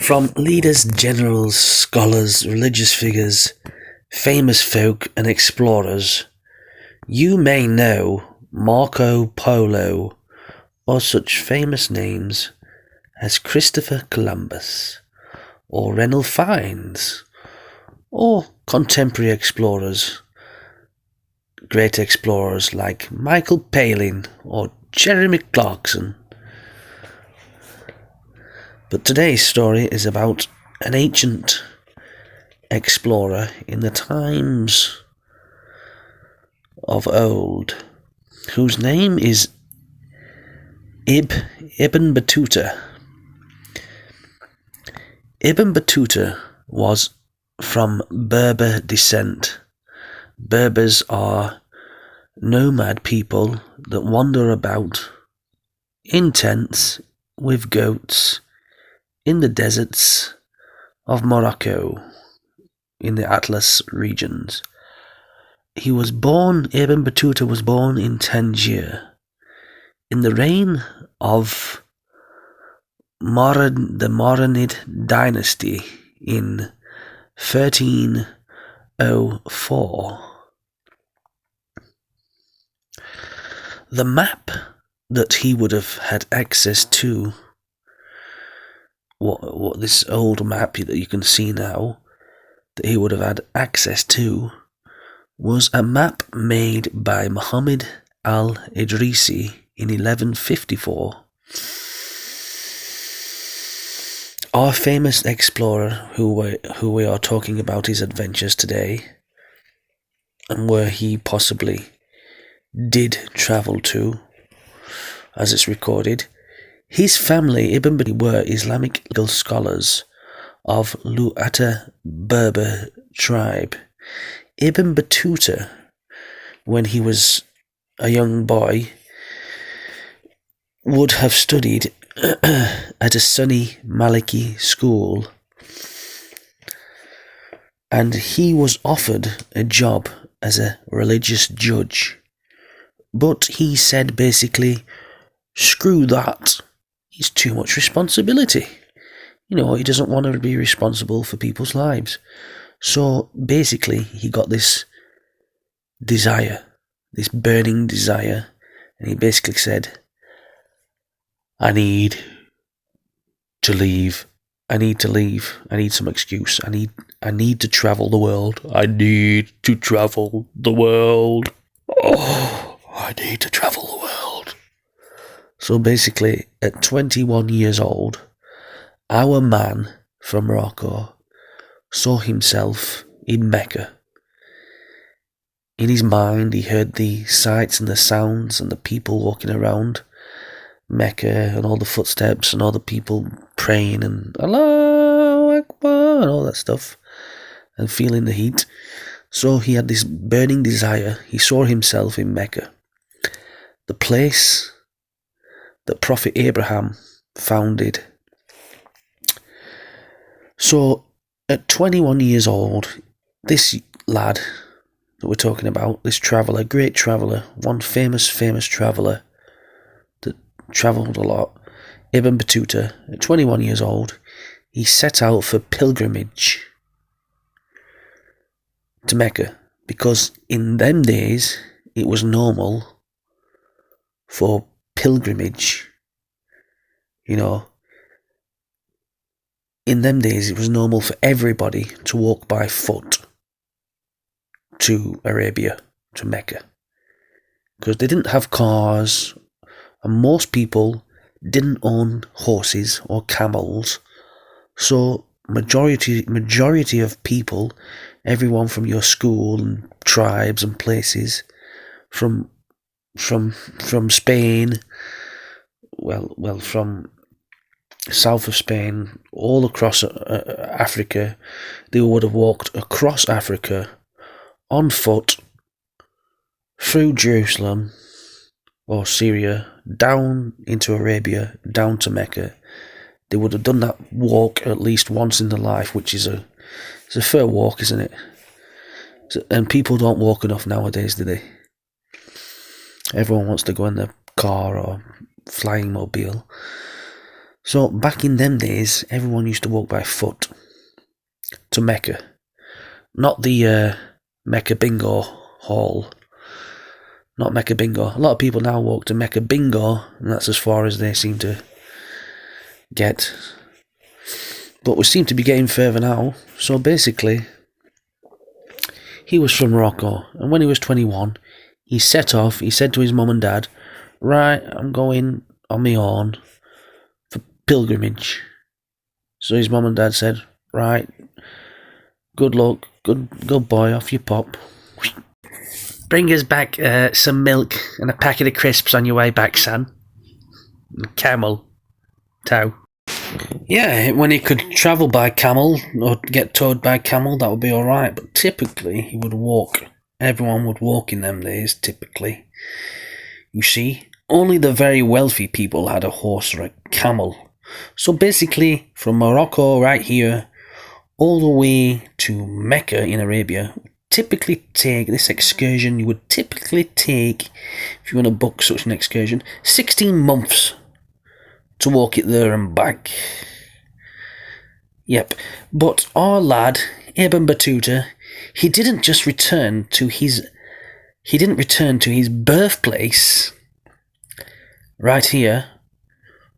From leaders, generals, scholars, religious figures, famous folk and explorers, you may know Marco Polo or such famous names as Christopher Columbus or Reynold Fiennes, or contemporary explorers, great explorers like Michael Palin or Jeremy Clarkson. But today's story is about an ancient explorer in the times of old, whose name is Ibn Battuta. Ibn Battuta was from Berber descent. Berbers are nomad people that wander about in tents with goats in the deserts of Morocco, in the Atlas regions. Ibn Battuta was born in Tangier, in the reign of the Marinid dynasty in 1304. The map that he would have had access to, what this old map that you can see now, that he would have had access to, was a map made by Muhammad al-Idrisi in 1154. Our famous explorer, who we are talking about his adventures today, and where he possibly did travel to, as it's recorded, his family, Ibn Battuta, were Islamic legal scholars of Lu'ata Berber tribe. Ibn Battuta, when he was a young boy, would have studied at a Sunni Maliki school, and he was offered a job as a religious judge, but he said basically, screw that, it's too much responsibility. He doesn't want to be responsible for people's lives. So basically he got this desire, this burning desire, and he basically said, I need to leave. I need some excuse. I need to travel the world. I need to travel the world. Oh, I need to travel the world. So basically, at 21 years old, our man from Morocco saw himself in Mecca. In his mind, he heard the sights and the sounds and the people walking around Mecca and all the footsteps and all the people praying and Allahu Akbar and all that stuff, and feeling the heat. So he had this burning desire. He saw himself in Mecca, the place that Prophet Abraham founded. So at 21 years old, this lad that we're talking about, this traveller, great traveller, one famous traveller that travelled a lot, Ibn Battuta, at 21 years old, he set out for pilgrimage to Mecca, because in them days it was normal for pilgrimage. In them days it was normal for everybody to walk by foot to Arabia, to Mecca, because they didn't have cars, and most people didn't own horses or camels. So majority of people, everyone from your school and tribes and places, from Spain, from south of Spain, all across Africa, they would have walked across Africa on foot through Jerusalem or Syria, down into Arabia, down to Mecca. They would have done that walk at least once in their life, which is it's a fair walk, isn't it? And people don't walk enough nowadays, do they? Everyone wants to go in their car or flying mobile. So back in them days, everyone used to walk by foot to Mecca. Not the Mecca Bingo Hall. Not Mecca Bingo. A lot of people now walk to Mecca Bingo, and that's as far as they seem to get. But we seem to be getting further now. So basically, he was from Morocco, and when he was 21, he set off. He said to his mum and dad, "Right, I'm going on my own for pilgrimage." So his mum and dad said, "Right, good luck, good boy, off you pop. Bring us back some milk and a packet of crisps on your way back, son. Camel. Tow." Yeah, when he could travel by camel or get towed by camel, that would be alright, but typically he would walk. Everyone would walk in them days, typically. You see, only the very wealthy people had a horse or a camel. So basically, from Morocco right here, all the way to Mecca in Arabia, typically take this excursion, you would typically take, if you want to book such an excursion, 16 months to walk it there and back. Yep, but our lad, Ibn Battuta, he didn't return to his birthplace right here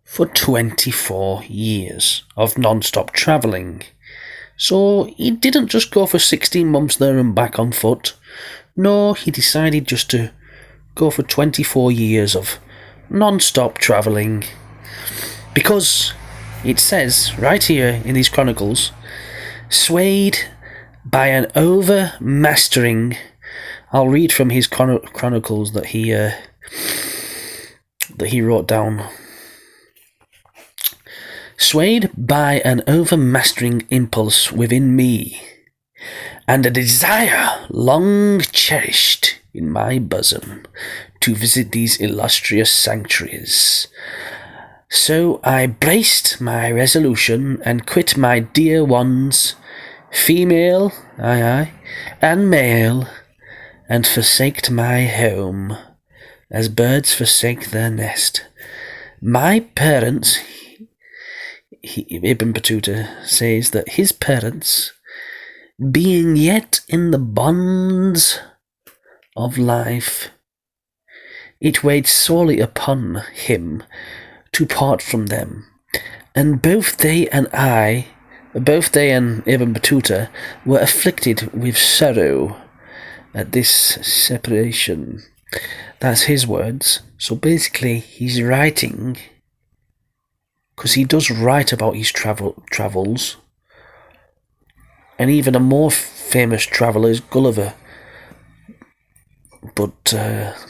for 24 years of non-stop travelling. So he didn't just go for 16 months there and back on foot. No, he decided just to go for 24 years of non-stop travelling. Because it says right here in these chronicles, swayed by an overmastering. I'll read from his chronicles that he wrote down. Swayed by an overmastering impulse within me, and a desire long cherished in my bosom to visit these illustrious sanctuaries. So I braced my resolution and quit my dear ones, female, and male, and forsaked my home, as birds forsake their nest. My parents, Ibn Battuta says that his parents, being yet in the bonds of life, it weighed sorely upon him to part from them, and both they and Ibn Battuta were afflicted with sorrow at this separation. That's his words. So basically, he's writing, because he does write about his travels, and even a more famous traveller is Gulliver. But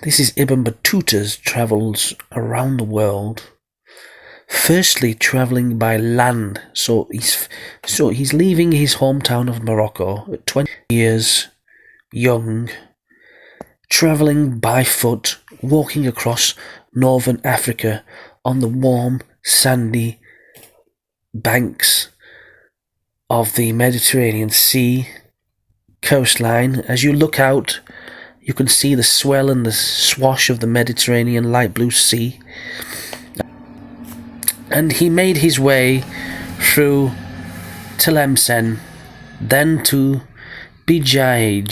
this is Ibn Battuta's travels around the world. Firstly, travelling by land. So he's leaving his hometown of Morocco at 20 years young, travelling by foot, walking across northern Africa on the warm, sandy banks of the Mediterranean Sea coastline. As you look out, you can see the swell and the swash of the Mediterranean light blue sea. And he made his way through Tlemcen, then to Bijaya,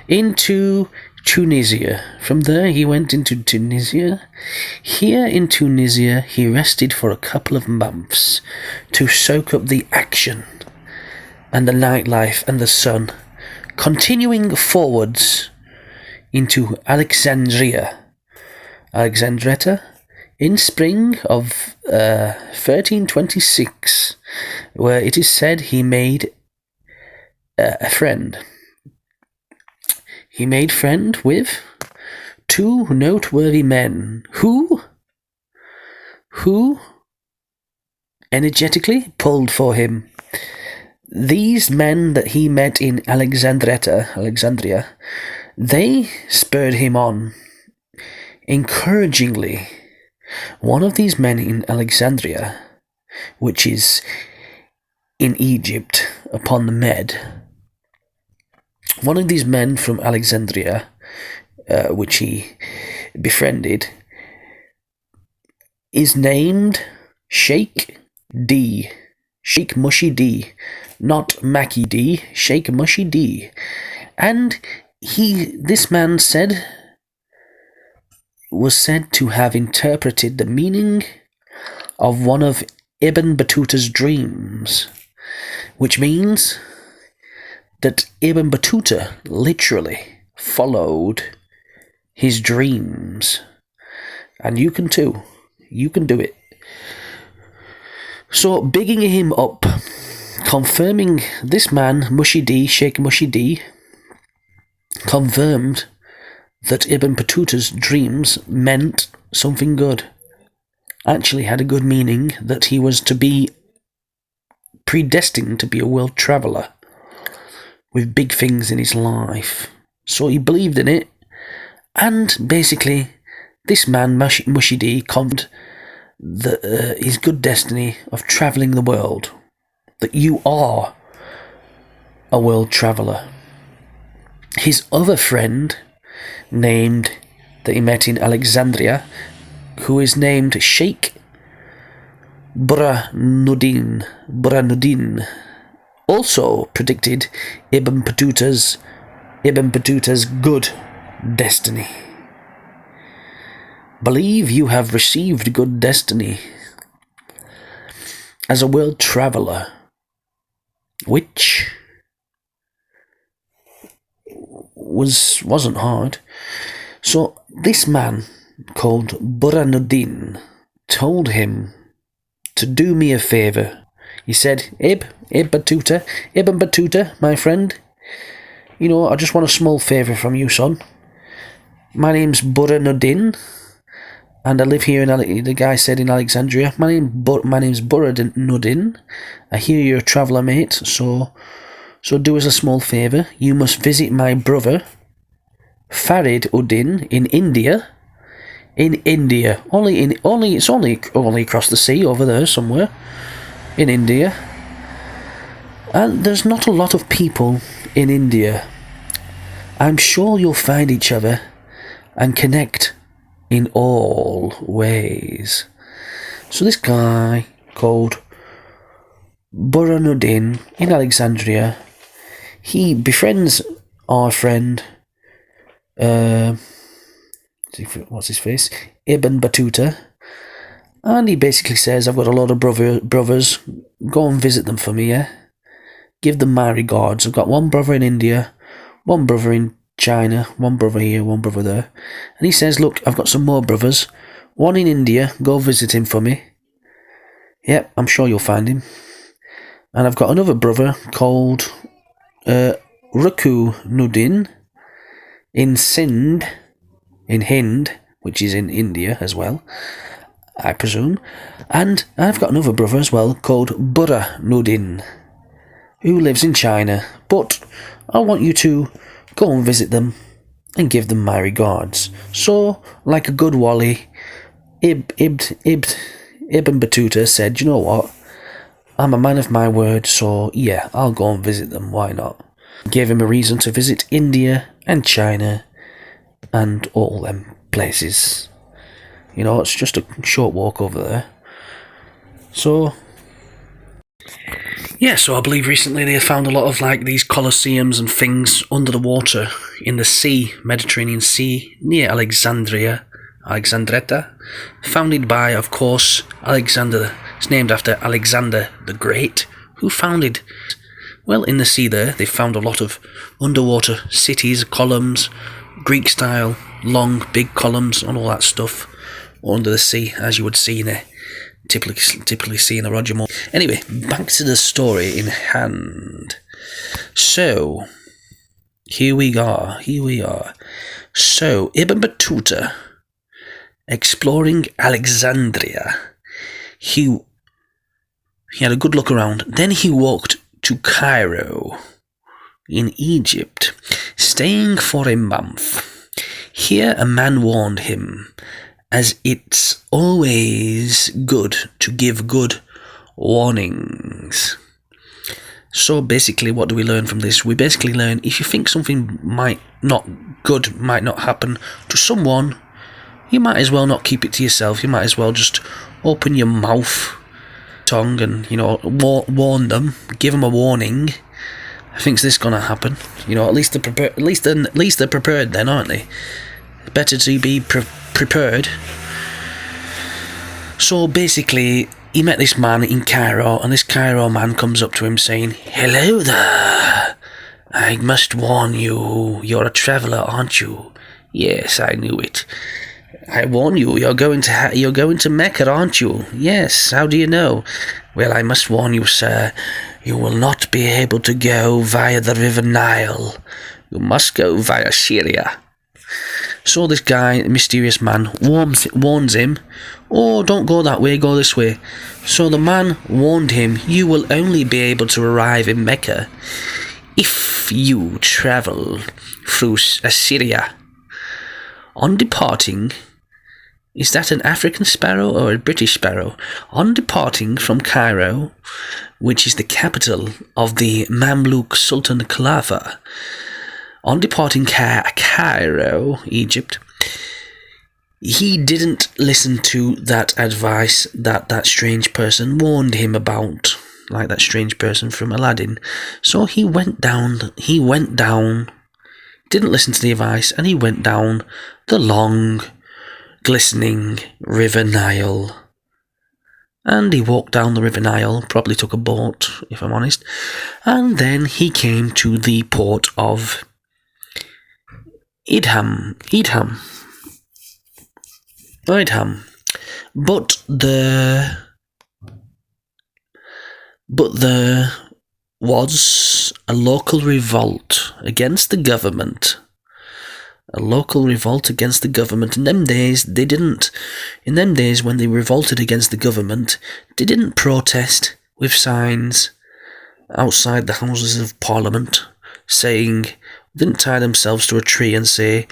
into Tunisia. From there he went into Tunisia. Here in Tunisia he rested for a couple of months to soak up the action and the nightlife and the sun, continuing forwards into Alexandretta in spring of 1326, where it is said he made a friend. He made friend with two noteworthy men who energetically pulled for him. These men that he met in Alexandria, they spurred him on. Encouragingly, one of these men in Alexandria, which is in Egypt upon the Med, one of these men from Alexandria which he befriended, is named Sheikh D. Sheikh Mushy D. Not Mackie D. Sheikh Mushy D. And this man was said to have interpreted the meaning of one of Ibn Battutta's dreams, which means that Ibn Battuta literally followed his dreams. And you can too. You can do it. So, bigging him up, confirming this man, Mushy D, Sheikh Mushy D, confirmed that Ibn Battuta's dreams meant something good. Actually had a good meaning, that he was to be predestined to be a world traveller with big things in his life. So he believed in it, and basically this man, Mushy D, confirmed his good destiny of travelling the world, that you are a world traveller. His other friend, that he met in Alexandria, who is named Sheikh Burhanuddin, also predicted Ibn Battuta's good destiny. Believe you have received good destiny as a world traveller, which wasn't hard. So this man called Burhanuddin told him to do me a favour. He said, Ibn Battuta, my friend, I just want a small favour from you, son. My name's Burhanuddin, and I live here the guy said in Alexandria. My name's Burhanuddin. I hear you're a traveller, mate, so do us a small favour. You must visit my brother, Farid Uddin, in India. In India. It's only across the sea over there somewhere. In India. And there's not a lot of people in India. I'm sure you'll find each other and connect in all ways. So this guy called Burhanuddin in Alexandria, he befriends our friend, what's his face? Ibn Battuta, and he basically says, I've got a lot of brothers, go and visit them for me, yeah? Give them my regards. I've got one brother in India, one brother in China, one brother here, one brother there. And he says, look, I've got some more brothers, one in India, go visit him for me. Yep, I'm sure you'll find him. And I've got another brother called Rukunuddin in Sindh, in Hind, which is in India as well, I presume. And I've got another brother as well called Burhanuddin, who lives in China. But I want you to go and visit them and give them my regards. So, like a good Wally, Ibn Battuta said, you know what? I'm a man of my word, so yeah, I'll go and visit them, why not? Gave him a reason to visit India and China and all them places. It's just a short walk over there. So, yeah, so I believe recently they found a lot of these colosseums and things under the water in the sea, Mediterranean Sea, near Alexandretta, founded by, of course, Alexander. It's named after Alexander the Great, who founded, in the sea there, they found a lot of underwater cities, columns, Greek style, long, big columns, and all that stuff under the sea, as you would see in typically see in the Roger Moore. Anyway, back to the story in hand. So, here we are. So, Ibn Battuta, exploring Alexandria, he had a good look around. Then he walked to Cairo, in Egypt, staying for a month. Here a man warned him, as it's always good to give good warnings. So basically, what do we learn from this? We basically learn if you think something might not happen to someone, you might as well not keep it to yourself. You might as well just open your mouth, tongue, and warn them, give them a warning. I think this gonna happen. At least they're prepared then, aren't they? Better to be prepared. So basically, he met this man in Cairo, and this Cairo man comes up to him saying, "Hello there. I must warn you. You're a traveller, aren't you?" "Yes, I knew it." "I warn you. You're going to Mecca, aren't you?" "Yes. How do you know?" "Well, I must warn you, sir. You will not be able to go via the River Nile. You must go via Syria." So this guy, the mysterious man, warns him, "Oh, don't go that way, go this way." So the man warned him, "You will only be able to arrive in Mecca if you travel through Assyria. On departing," is that an African sparrow or a British sparrow? "On departing from Cairo, which is the capital of the Mamluk Sultan Khalifa, on departing Cairo, Egypt, he didn't listen to that advice that strange person warned him about, like that strange person from Aladdin. So he went down, didn't listen to the advice, and he went down the long, glistening River Nile. And he walked down the River Nile, probably took a boat, if I'm honest, and then he came to the port of Idham. But there was a local revolt against the government. In them days, when they revolted against the government, they didn't protest with signs outside the Houses of Parliament saying, didn't tie themselves to a tree and say,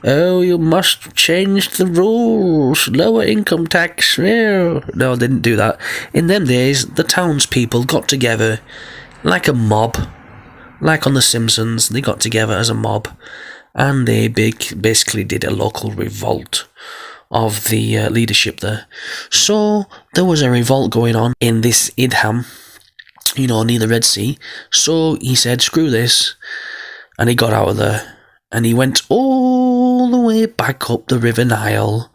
"Oh, you must change the rules, lower income tax." No, they didn't do that. In them days, the townspeople got together like a mob, like on The Simpsons. They got together as a mob, and they basically did a local revolt of the leadership there. So there was a revolt going on in this Idham, near the Red Sea. So he said, "Screw this," and he got out of there. And he went all the way back up the River Nile,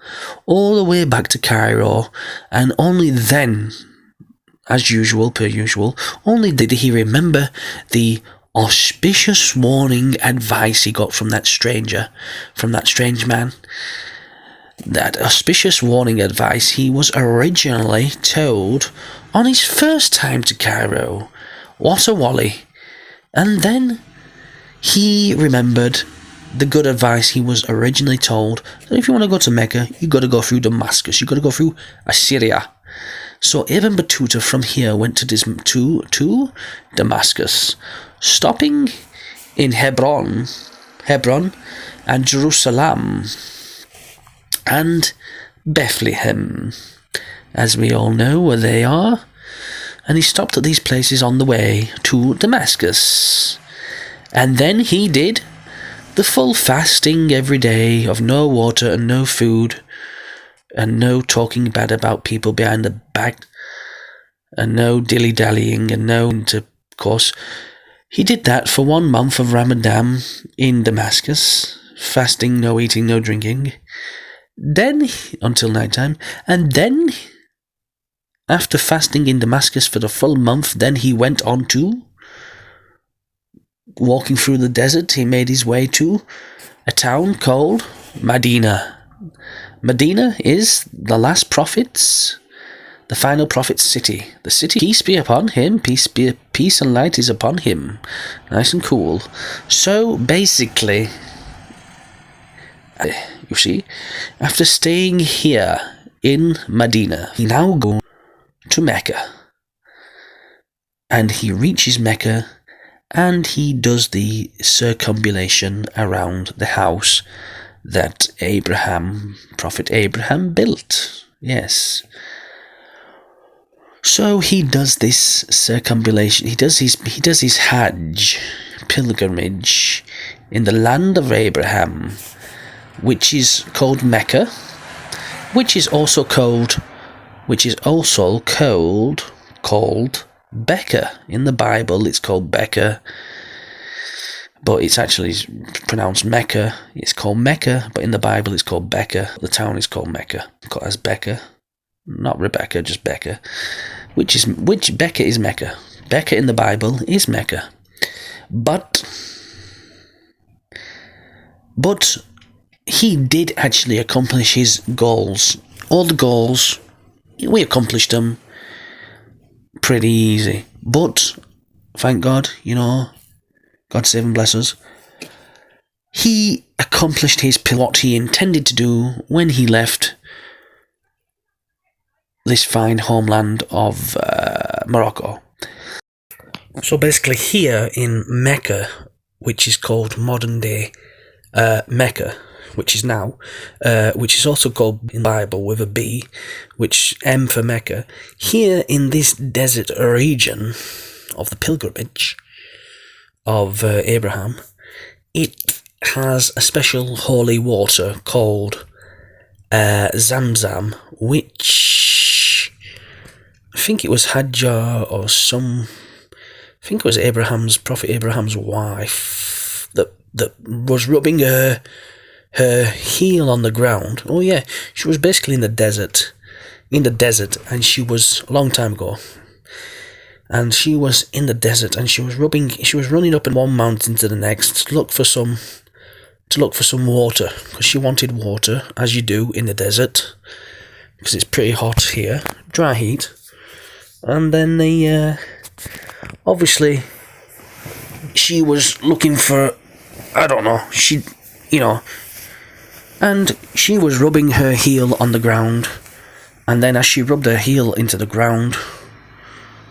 all the way back to Cairo, and only then, per usual, only did he remember the auspicious warning advice he got from that strange man. That auspicious warning advice he was originally told on his first time to Cairo. What a wally. And then he remembered the good advice he was originally told, that if you want to go to Mecca, you got to go through Damascus, you got to go through Assyria. So Ibn Batutta from here went to Damascus, stopping in Hebron and Jerusalem and Bethlehem, as we all know where they are. And he stopped at these places on the way to Damascus. And then he did the full fasting every day of no water and no food, and no talking bad about people behind the back, and no dilly-dallying, and of course, he did that for 1 month of Ramadan in Damascus, fasting, no eating, no drinking, then until night time, and then after fasting in Damascus for the full month, then he went on to walking through the desert. He made his way to a town called Medina. Medina is the last prophet's, the final prophet's city. The city, peace be upon him, peace and light is upon him. Nice and cool. So basically, you see, after staying here in Medina, he now goes to Mecca. And he reaches Mecca, and he does the circumambulation around the house that Prophet Abraham built. Yes. So he does this circumambulation. He does his Hajj pilgrimage in the land of Abraham, which is called Mecca, which is also called Becca. In the Bible, it's called Becca, but it's actually pronounced Mecca. It's called Mecca, but in the Bible, it's called Becca. The town is called Mecca, as Becca, not Rebecca, just Becca. Which Becca is Mecca. Becca in the Bible is Mecca, but he did actually accomplish his goals. All the goals, we accomplished them pretty easy. But thank God, God save and bless us. He accomplished what he intended to do when he left this fine homeland of Morocco. So basically here in Mecca, which is called modern day Mecca, which is also called in the Bible with a B, which M for Mecca. Here in this desert region of the pilgrimage of Abraham, it has a special holy water called Zamzam, which I think it was Hajar or I think it was Prophet Abraham's wife that was rubbing her heel on the ground. Oh yeah, she was basically in the desert, and she was a long time ago. And she was in the desert, and she was running up in one mountain to the next to look for some water, because she wanted water, as you do in the desert, because it's pretty hot here, dry heat. And then obviously she was looking for, I don't know, and she was rubbing her heel on the ground, and then as she rubbed her heel into the ground,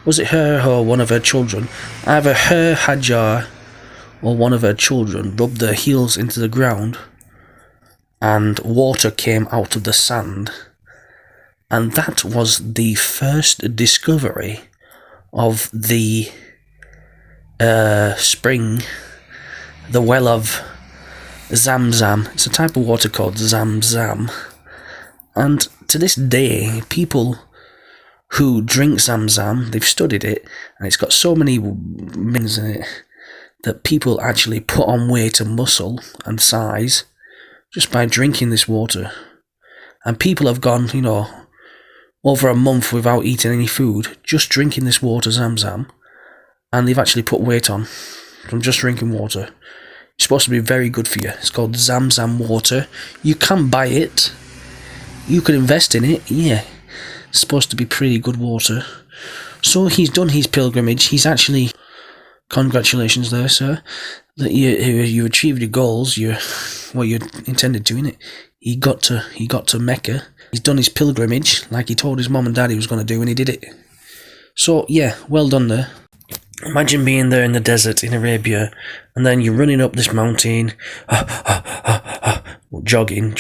was it her or one of her children? Either her, Hajar, or one of her children rubbed their heels into the ground, and water came out of the sand. And that was the first discovery of the spring, the well of Zamzam. It's a type of water called Zamzam. And to this day, people who drink Zamzam, they've studied it, and it's got so many minerals in it that people actually put on weight and muscle and size just by drinking this water. And people have gone, over a month without eating any food, just drinking this water, Zamzam, and they've actually put weight on from just drinking water. It's supposed to be very good for you. It's called Zamzam water. You can buy it. You can invest in it. Yeah, it's supposed to be pretty good water. So he's done his pilgrimage. He's actually, congratulations there, sir, that you achieved your goals. What you intended to, innit? He got to Mecca. He's done his pilgrimage like he told his mom and dad he was going to do, and he did it. So yeah, well done there. Imagine being there in the desert in Arabia, and then you're running up this mountain, jogging,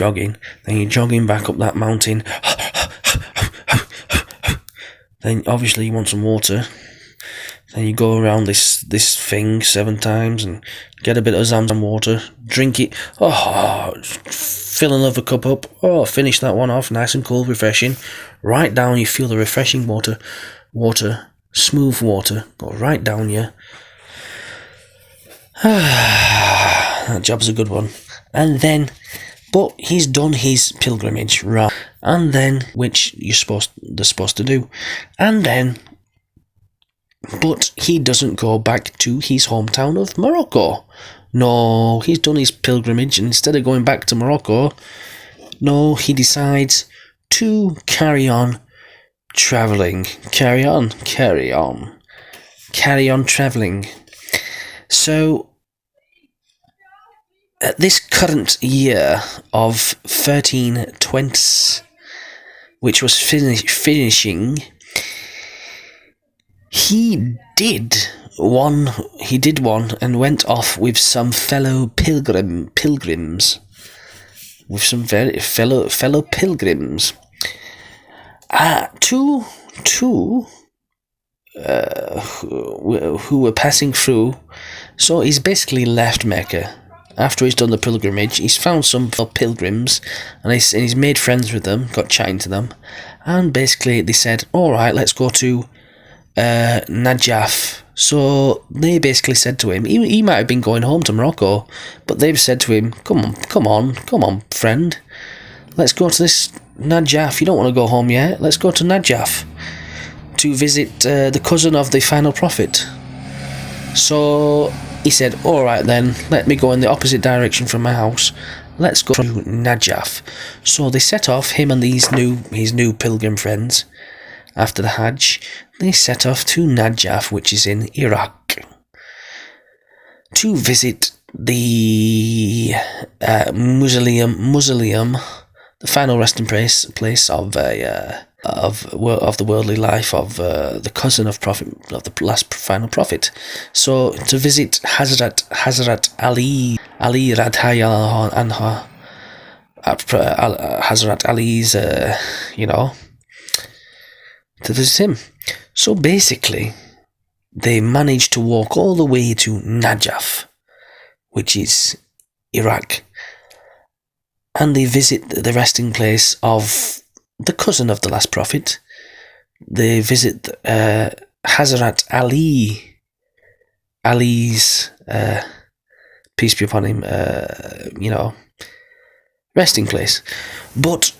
then you're jogging back up that mountain, then obviously you want some water, then you go around this thing 7 times and get a bit of Zamzam water, drink it, fill another cup up, finish that one off, nice and cool, refreshing, right down, you feel the refreshing water, smooth water, go right down you. That job's a good one. And then, but he's done his pilgrimage, right? And then, which they're supposed to do. And then, but he doesn't go back to his hometown of Morocco. No, he's done his pilgrimage, and instead of going back to Morocco, no, he decides to carry on travelling. Carry on travelling. So, at this current year of 1320, which was finishing, he did one and went off with some fellow pilgrims. With some fellow pilgrims. To who were passing through. So he's basically left Mecca. After he's done the pilgrimage, he's found some pilgrims, and he's made friends with them, got chatting to them, and basically they said, alright, let's go to Najaf. So they basically said to him, he might have been going home to Morocco, but they've said to him, come on, friend, let's go to this Najaf. You don't want to go home yet, let's go to Najaf to visit the cousin of the final prophet. So he said, alright then, let me go in the opposite direction from my house, let's go to Najaf. So they set off, him and his new pilgrim friends. After the Hajj, they set off to Najaf, which is in Iraq, to visit the mausoleum, the final resting place of the worldly life of the cousin of the last final prophet. So to visit hazarat Ali radhiyallahu anha, Hazarat Ali's, to visit him. So basically, they managed to walk all the way to Najaf, which is Iraq, and they visit the resting place of the cousin of the last prophet. They visit Hazarat Ali's, peace be upon him, resting place. But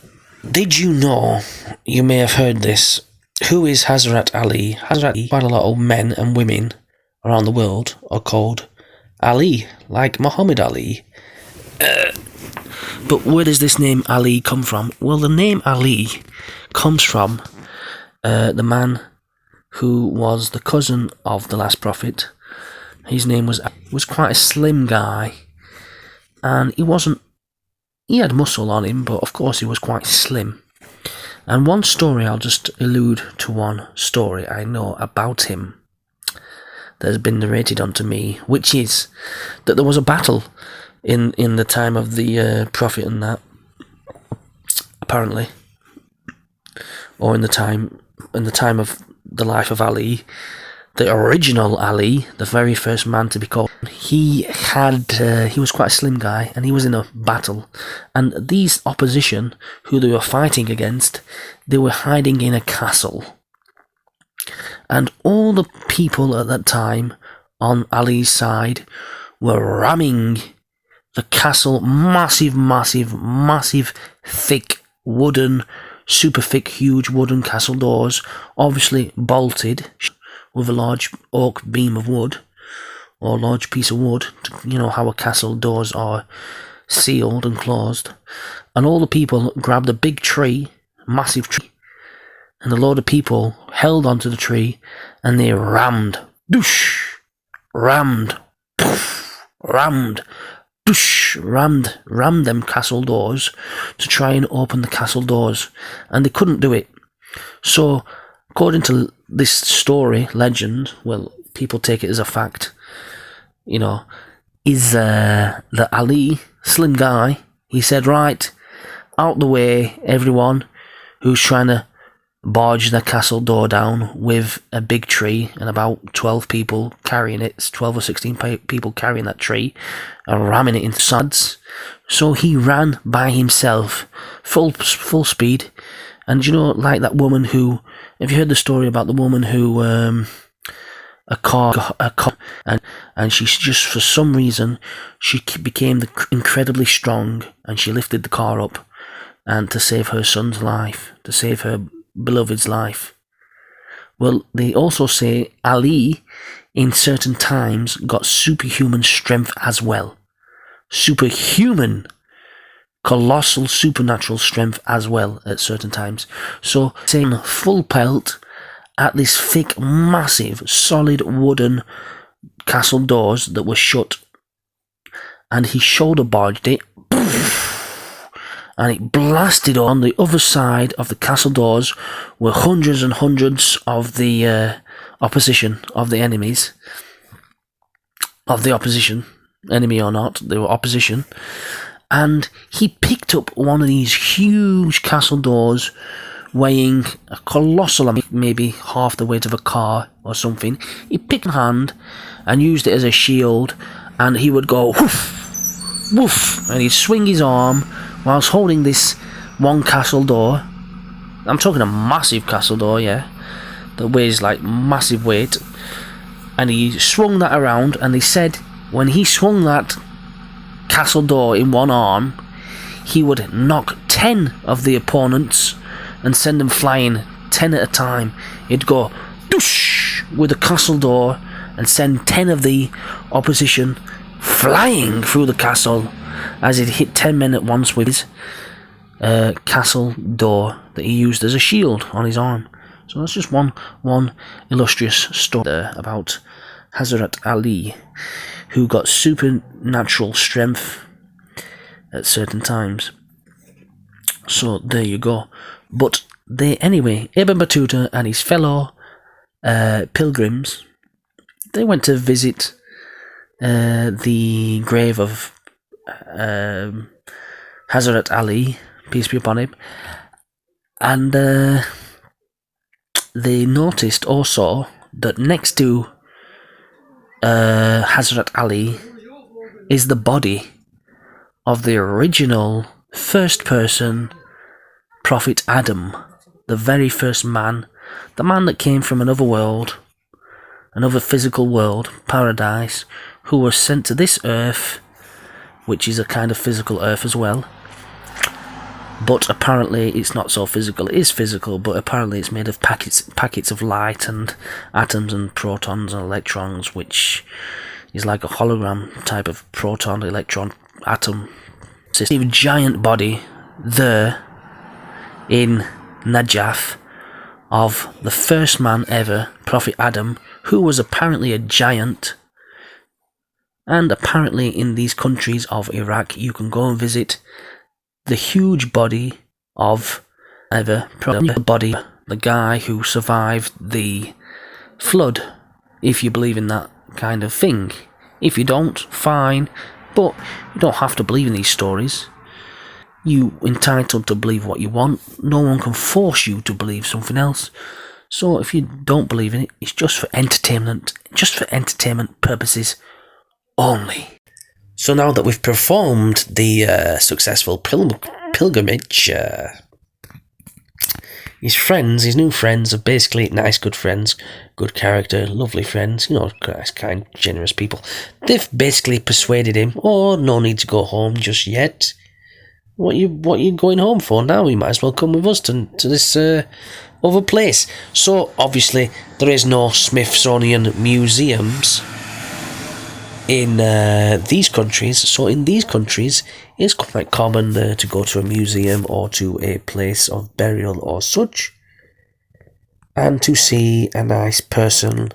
did you know, you may have heard this, who is Hazarat Ali? Hazarat Ali, quite a lot of men and women around the world are called Ali, like Muhammad Ali. But where does this name Ali come from? Well, the name Ali comes from the man who was the cousin of the last prophet. His name was quite a slim guy, and he had muscle on him, but of course he was quite slim. And one story, I'll just allude to one story I know about him that has been narrated unto me, which is that there was a battle in the time of the prophet and that, apparently, or in the time of the life of Ali, the original Ali, the very first man to be called. He was quite a slim guy, and he was in a battle, and these opposition who they were fighting against, they were hiding in a castle, and all the people at that time on Ali's side were ramming the castle, massive, thick wooden, super thick, huge wooden castle doors, obviously bolted with a large oak beam of wood, or large piece of wood, you know how a castle doors are sealed and closed. And all the people grabbed a big tree, massive tree, and a load of people held onto the tree, and they rammed them castle doors to try and open the castle doors, and they couldn't do it. So, according to this story, legend, well, people take it as a fact, is that Ali, slim guy, he said, right, out the way, everyone who's trying to barge the castle door down with a big tree and about 12 people carrying it, 12 or 16 people carrying that tree and ramming it into sides. So he ran by himself, full speed. And like that woman who, have you heard the story about the woman who a car and she just, for some reason, she became incredibly strong, and she lifted the car up and to save her son's life, to save her beloved's life. Well, they also say Ali in certain times got superhuman strength as well. Superhuman, colossal, supernatural strength as well at certain times. So, saying full pelt at this thick, massive, solid wooden castle doors that were shut, and he shoulder barged it, and it blasted on the other side of the castle doors were hundreds and hundreds of the opposition, of the enemies, of the opposition, enemy or not, they were opposition, and he picked up one of these huge castle doors weighing a colossal amount, maybe half the weight of a car or something. He picked in hand and used it as a shield, and he would go woof, woof, and he'd swing his arm whilst holding this one castle door. I'm talking a massive castle door, yeah, that weighs like massive weight. And he swung that around, and they said when he swung that castle door in one arm, he would knock 10 of the opponents and send them flying 10 at a time. He'd go doosh with the castle door and send 10 of the opposition flying through the castle as he'd hit 10 men at once with his castle door that he used as a shield on his arm. So that's just one illustrious story there about Hazarat Ali, who got supernatural strength at certain times. So there you go. But anyway, Ibn Battuta and his fellow pilgrims, they went to visit the grave of Hazarat Ali, peace be upon him, and they noticed also that next to Hazarat Ali is the body of the original first person Prophet Adam, the very first man, the man that came from another world, another physical world, paradise, who was sent to this earth, which is a kind of physical earth as well. But apparently it's not so physical. It is physical, but apparently it's made of packets of light and atoms and protons and electrons, which is like a hologram type of proton, electron, atom system. A giant body there in Najaf of the first man ever, Prophet Adam, who was apparently a giant. And apparently in these countries of Iraq, you can go and visit the huge body of the guy who survived the flood, if you believe in that kind of thing. If you don't, fine, but you don't have to believe in these stories. You're entitled to believe what you want. No one can force you to believe something else. So if you don't believe in it, it's just for entertainment purposes only. So now that we've performed the successful pilgrimage, his friends, his new friends, are basically nice, good friends, good character, lovely friends, nice, kind, generous people. They've basically persuaded him, no need to go home just yet. What you going home for now? You might as well come with us to this other place. So obviously there is no Smithsonian museums in these countries, so in these countries it's quite common to go to a museum or to a place of burial or such, and to see a nice person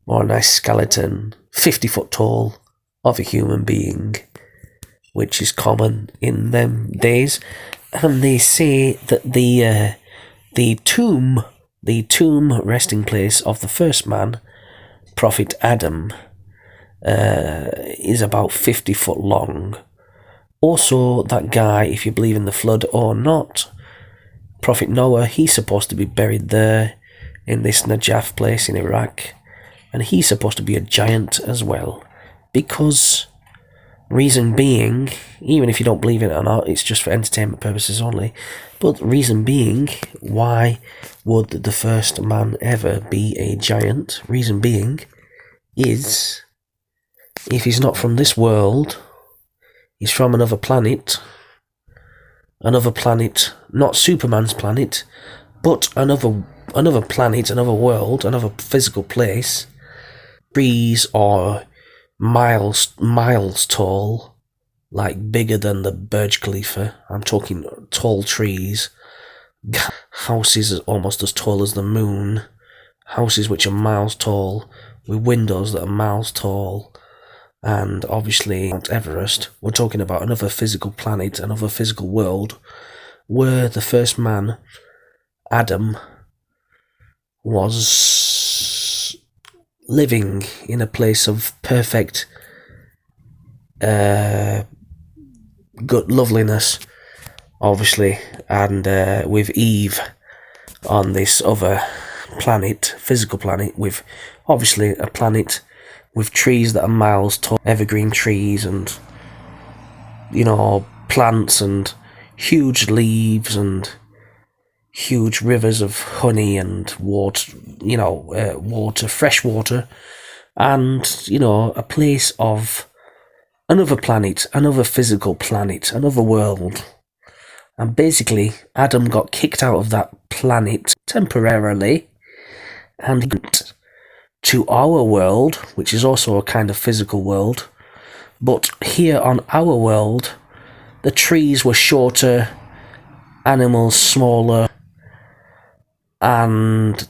or a nice skeleton 50 foot tall of a human being, which is common in them days. And they say that the tomb resting place of the first man, Prophet Adam, is about 50 foot long. Also, that guy, if you believe in the flood or not, Prophet Noah, he's supposed to be buried there in this Najaf place in Iraq, and he's supposed to be a giant as well, because reason being, even if you don't believe in it or not, it's just for entertainment purposes only, but reason being, why would the first man ever be a giant? Reason being is, if he's not from this world, he's from another planet, not Superman's planet, but another planet, another world, another physical place, trees are miles tall, like bigger than the Burj Khalifa. I'm talking tall trees, houses almost as tall as the moon, houses which are miles tall, with windows that are miles tall. And obviously Mount Everest, we're talking about another physical planet, another physical world, where the first man, Adam, was living in a place of perfect good loveliness, obviously, and with Eve on this other planet, physical planet, with obviously a planet with trees that are miles tall, evergreen trees, and plants and huge leaves and huge rivers of honey and water, fresh water, and a place of another planet, another physical planet, another world. And basically, Adam got kicked out of that planet temporarily and he went to our world, which is also a kind of physical world. But here on our world, the trees were shorter, animals smaller, and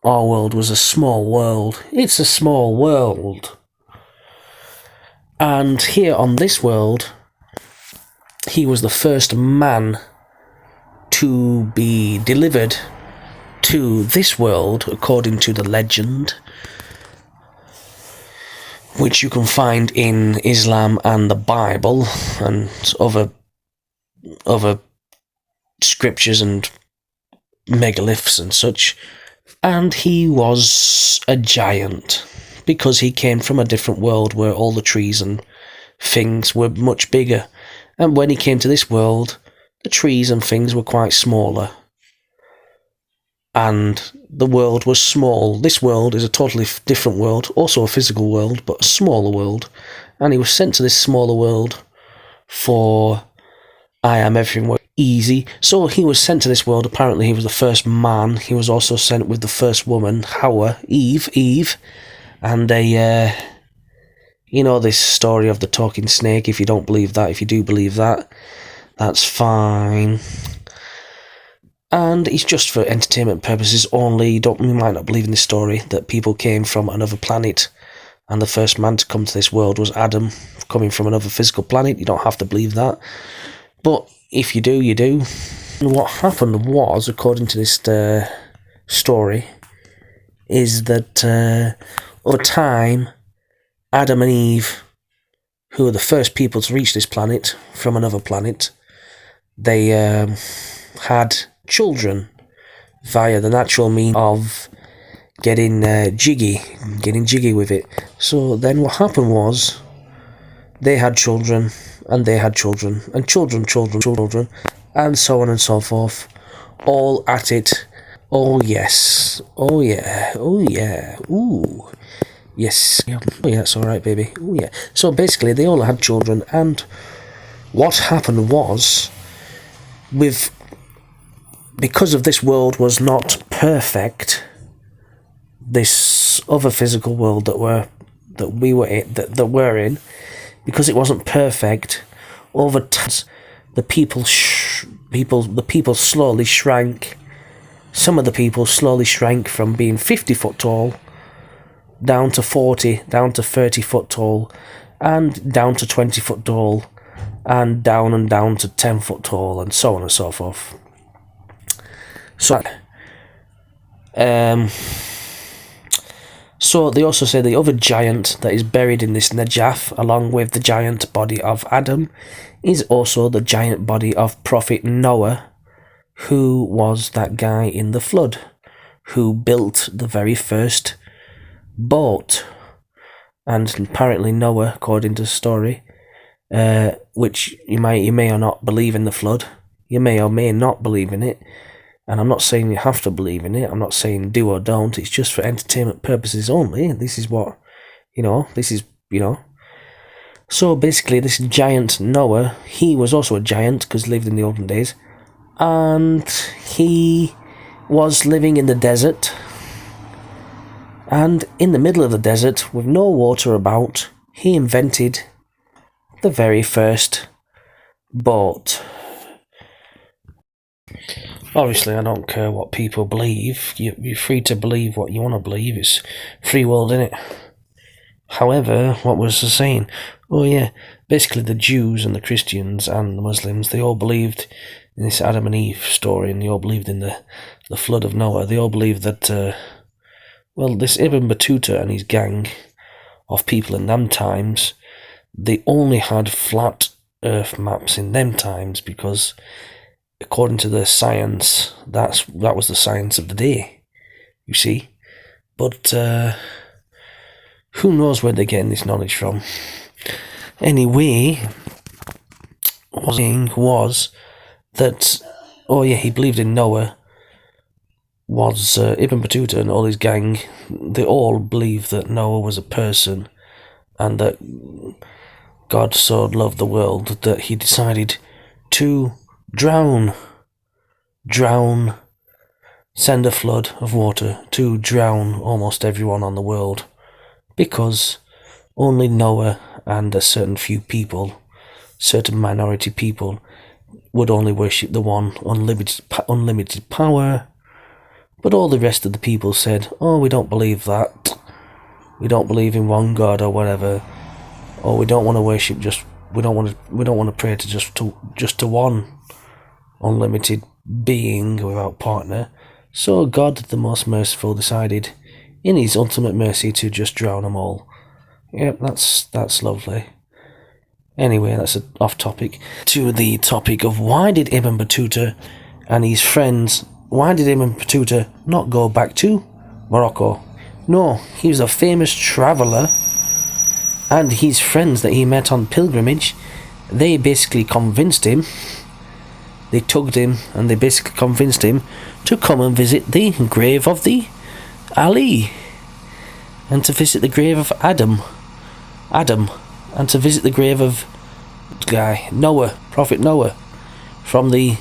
our world was a small world. It's a small world. And here on this world, he was the first man to be delivered to this world, according to the legend, which you can find in Islam and the Bible and other scriptures and megaliths and such. And he was a giant, because he came from a different world where all the trees and things were much bigger. And when he came to this world, the trees and things were quite smaller. And the world was small. This world is a totally different world, also a physical world, but a smaller world. And he was sent to this smaller world for I am everything easy. So he was sent to this world. Apparently he was the first man. He was also sent with the first woman, Eve. And this story of the talking snake. If you don't believe that, if you do believe that, that's fine. And it's just for entertainment purposes only. You might not believe in this story, that people came from another planet and the first man to come to this world was Adam, coming from another physical planet. You don't have to believe that. But if you do, you do. And what happened was, according to this story, is that over time, Adam and Eve, who were the first people to reach this planet from another planet, they had children via the natural means of getting jiggy with it. So then what happened was, they had children, and they had children, and children, and so on and so forth, all at it. Oh yes, oh yeah, oh yeah, ooh, yes, oh yeah, that's alright baby, oh yeah. So basically they all had children, and what happened was, because of this world was not perfect, this other physical world that we're in, because it wasn't perfect, over time the people slowly shrank. Some of the people slowly shrank from being 50 foot tall down to 40, down to 30 foot tall, and down to 20 foot tall, and down to 10 foot tall, and so on and so forth. So they also say the other giant that is buried in this Najaf, along with the giant body of Adam, is also the giant body of Prophet Noah, who was that guy in the flood, who built the very first boat. And apparently Noah, according to the story, which you may or not believe in the flood, you may or may not believe in it, and I'm not saying you have to believe in it, I'm not saying do or don't, it's just for entertainment purposes only. This is what, So basically this giant Noah, he was also a giant, because he lived in the olden days, and he was living in the desert, and in the middle of the desert, with no water about, he invented the very first boat. Obviously, I don't care what people believe. You're free to believe what you want to believe. It's free world, innit? However, what was the saying? Oh yeah, basically the Jews and the Christians and the Muslims, they all believed in this Adam and Eve story, and they all believed in the flood of Noah. They all believed that, this Ibn Batutta and his gang of people in them times, they only had flat earth maps in them times, because according to the science, that was the science of the day, you see. But who knows where they're getting this knowledge from. Anyway, what the thing was that, he believed in Noah, was Ibn Batutta and all his gang. They all believed that Noah was a person, and that God so loved the world that he decided to drown, send a flood of water to drown almost everyone on the world, because only Noah and a certain few people, certain minority people, would only worship the one unlimited power. But all the rest of the people said, we don't believe that. We don't believe in one God or whatever. Or we don't want to worship we don't want to pray to just to one unlimited being without partner. So God, the most merciful, decided in his ultimate mercy to just drown them all. Yep, that's lovely. Anyway, that's off topic. To the topic of why did Ibn Battuta and his friends, why did Ibn Battuta not go back to Morocco? No, he was a famous traveller, and his friends that he met on pilgrimage, they basically convinced him, they tugged him, and they basically convinced him to come and visit the grave of the Ali, and to visit the grave of Adam, and to visit the grave of Noah, Prophet Noah, from the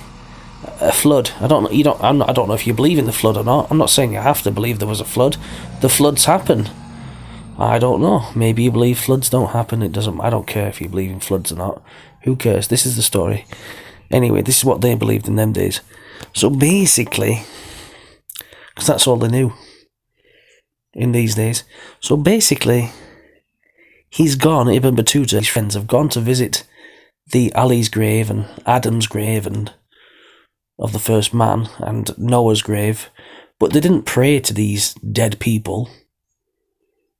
flood. I don't know if you believe in the flood or not. I'm not saying you have to believe there was a flood. The floods happen. I don't know. Maybe you believe floods don't happen. I don't care if you believe in floods or not. Who cares? This is the story. Anyway, this is what they believed in them days. So basically, because that's all they knew in these days. So basically, Ibn Battuta, his friends have gone to visit the Ali's grave and Adam's grave and of the first man and Noah's grave, but they didn't pray to these dead people.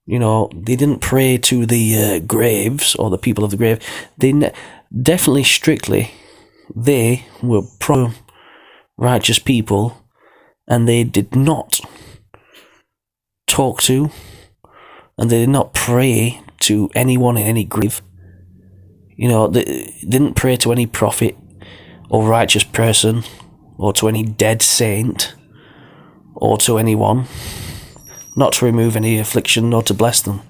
They didn't pray to the graves or the people of the grave. Definitely strictly, they were pro-righteous people, and they did not talk to, and they did not pray to anyone in any grave. They didn't pray to any prophet or righteous person, or to any dead saint, or to anyone, not to remove any affliction nor to bless them,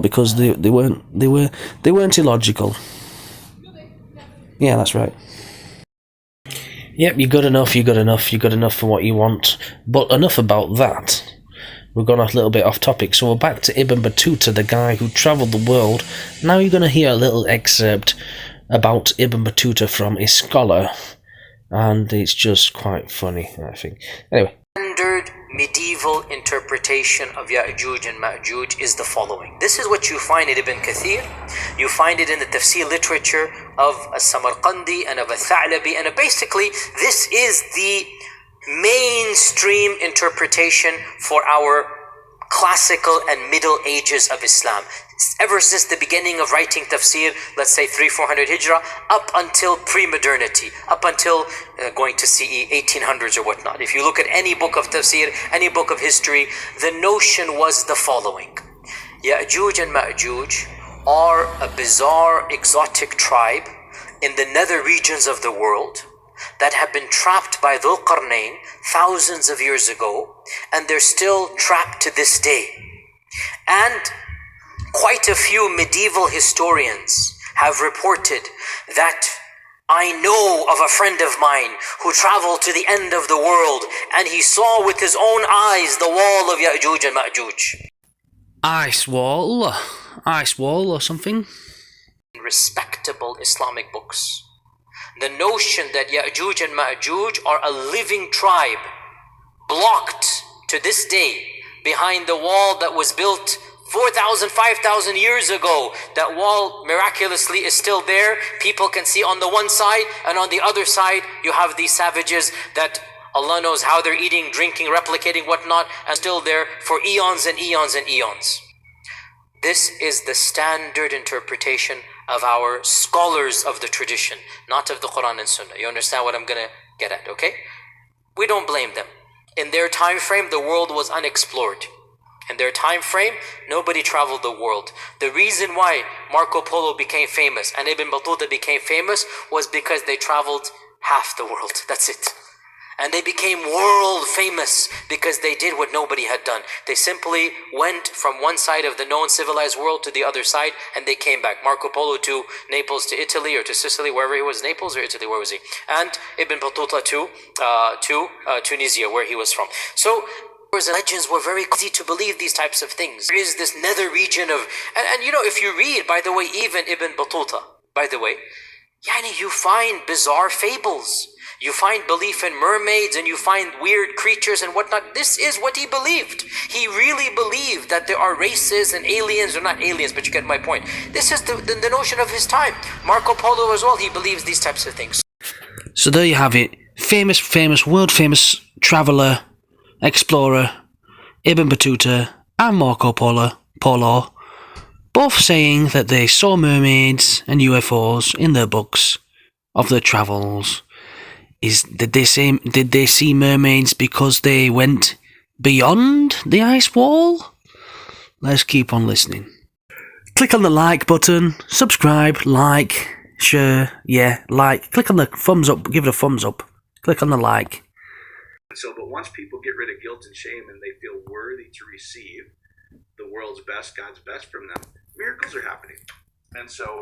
because they weren't illogical. Yeah, that's right. Yep, you're good enough for what you want. But enough about that. We've gone a little bit off topic, so we're back to Ibn Battuta, the guy who travelled the world. Now you're going to hear a little excerpt about Ibn Battuta from a scholar, and it's just quite funny, I think. Anyway. Standard medieval interpretation of Ya'juj and Ma'juj is the following. This is what you find in Ibn Kathir. You find it in the tafsir literature of As-Samarqandi and of Al-Tha'labi, and basically this is the mainstream interpretation for our classical and middle ages of Islam. Ever since the beginning of writing tafsir, let's say 300-400 Hijrah, up until pre-modernity, up until going to CE 1800s or whatnot. If you look at any book of tafsir, any book of history, the notion was the following. Ya'juj and Ma'juj are a bizarre, exotic tribe in the nether regions of the world that have been trapped by Dhul Qarnayn thousands of years ago, and they're still trapped to this day. And quite a few medieval historians have reported that I know of a friend of mine who traveled to the end of the world and he saw with his own eyes the wall of Ya'juj and Ma'juj. Ice wall or something? In respectable Islamic books, the notion that Ya'juj and Ma'juj are a living tribe blocked to this day behind the wall that was built 4,000, 5,000 years ago. That wall miraculously is still there. People can see on the one side, and on the other side you have these savages that Allah knows how they're eating, drinking, replicating, whatnot, and still there for eons and eons and eons. This is the standard interpretation of our scholars of the tradition, not of the Quran and Sunnah. You understand what I'm going to get at, okay? We don't blame them. In their time frame, the world was unexplored. In their time frame, nobody traveled the world. The reason why Marco Polo became famous and Ibn Battuta became famous was because they traveled half the world. That's it. And they became world famous because they did what nobody had done. They simply went from one side of the known civilized world to the other side, and they came back. Marco Polo to Naples, to Italy, or to Sicily, wherever he was. Naples or Italy, where was he? And Ibn Battuta to Tunisia, where he was from. So legends were very easy to believe these types of things. There is this nether region of, and you know, if you read, by the way, even Ibn Battuta, by the way, you find bizarre fables. You find belief in mermaids, and you find weird creatures and whatnot. This is what he believed. He really believed that there are races and aliens, or not aliens, but you get my point. This is the notion of his time. Marco Polo as well, he believes these types of things. So there you have it. Famous, world famous traveller, explorer, Ibn Battuta and Marco Polo, both saying that they saw mermaids and UFOs in their books of their travels. Did they see mermaids because they went beyond the ice wall? Let's keep on listening. Click on the like button, subscribe, like, share, like. Click on the thumbs up, give it a thumbs up. Click on the like. So, but once people get rid of guilt and shame and they feel worthy to receive the world's best, God's best from them, miracles are happening. And so,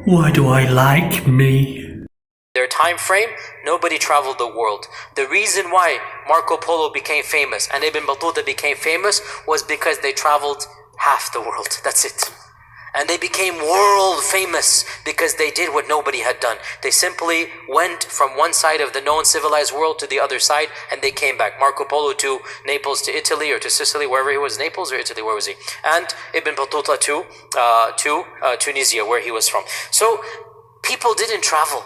why do I like me? Their time frame, nobody traveled the world. The reason why Marco Polo became famous and Ibn Battuta became famous was because they traveled half the world. That's it. And they became world famous because they did what nobody had done. They simply went from one side of the known civilized world to the other side, and they came back. Marco Polo to Naples, to Italy, or to Sicily, wherever he was. Naples or Italy, where was he? And Ibn Battuta to Tunisia, where he was from. So people didn't travel.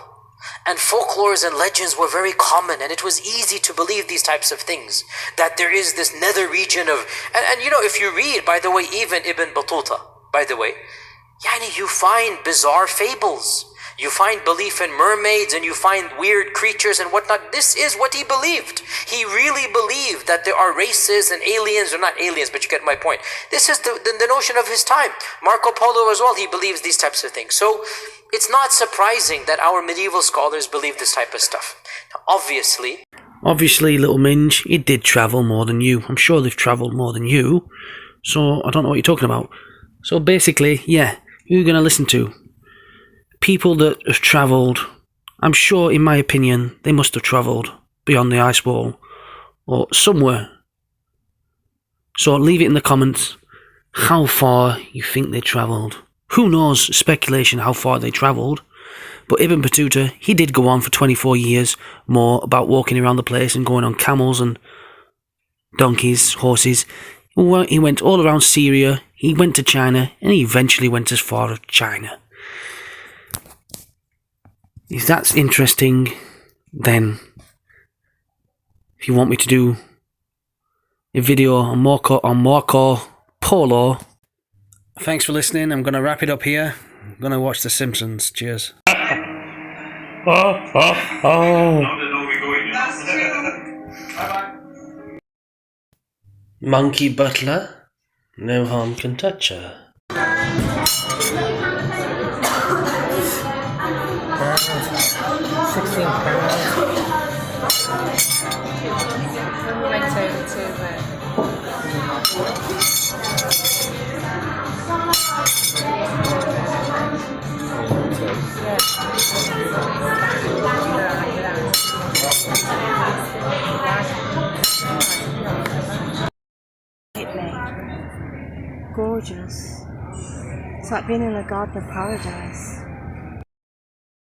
And folklores and legends were very common, and it was easy to believe these types of things. That there is this nether region of, and you know, if you read, by the way, even Ibn Battuta, by the way, you find bizarre fables. You find belief in mermaids, and you find weird creatures and whatnot. This is what he believed. He really believed that there are races and aliens, or not aliens, but you get my point. This is the notion of his time. Marco Polo as well, he believes these types of things. So it's not surprising that our medieval scholars believe this type of stuff. Now, obviously, little Minge, he did travel more than you. I'm sure they've travelled more than you. So I don't know what you're talking about. So basically, who are you going to listen to? People that have travelled. I'm sure, in my opinion, they must have travelled beyond the ice wall or somewhere. So leave it in the comments how far you think they travelled. Who knows, speculation how far they travelled. But Ibn Battuta, he did go on for 24 years more about walking around the place and going on camels and donkeys, horses. He went all around Syria, he went to China, and he eventually went as far as China. If that's interesting, then if you want me to do a video on Marco Polo, thanks for listening. I'm going to wrap it up here. I'm going to watch The Simpsons. Cheers. Monkey butler, no harm can touch her. 16 pounds. We went over to Gorgeous. It's like being in a garden of paradise.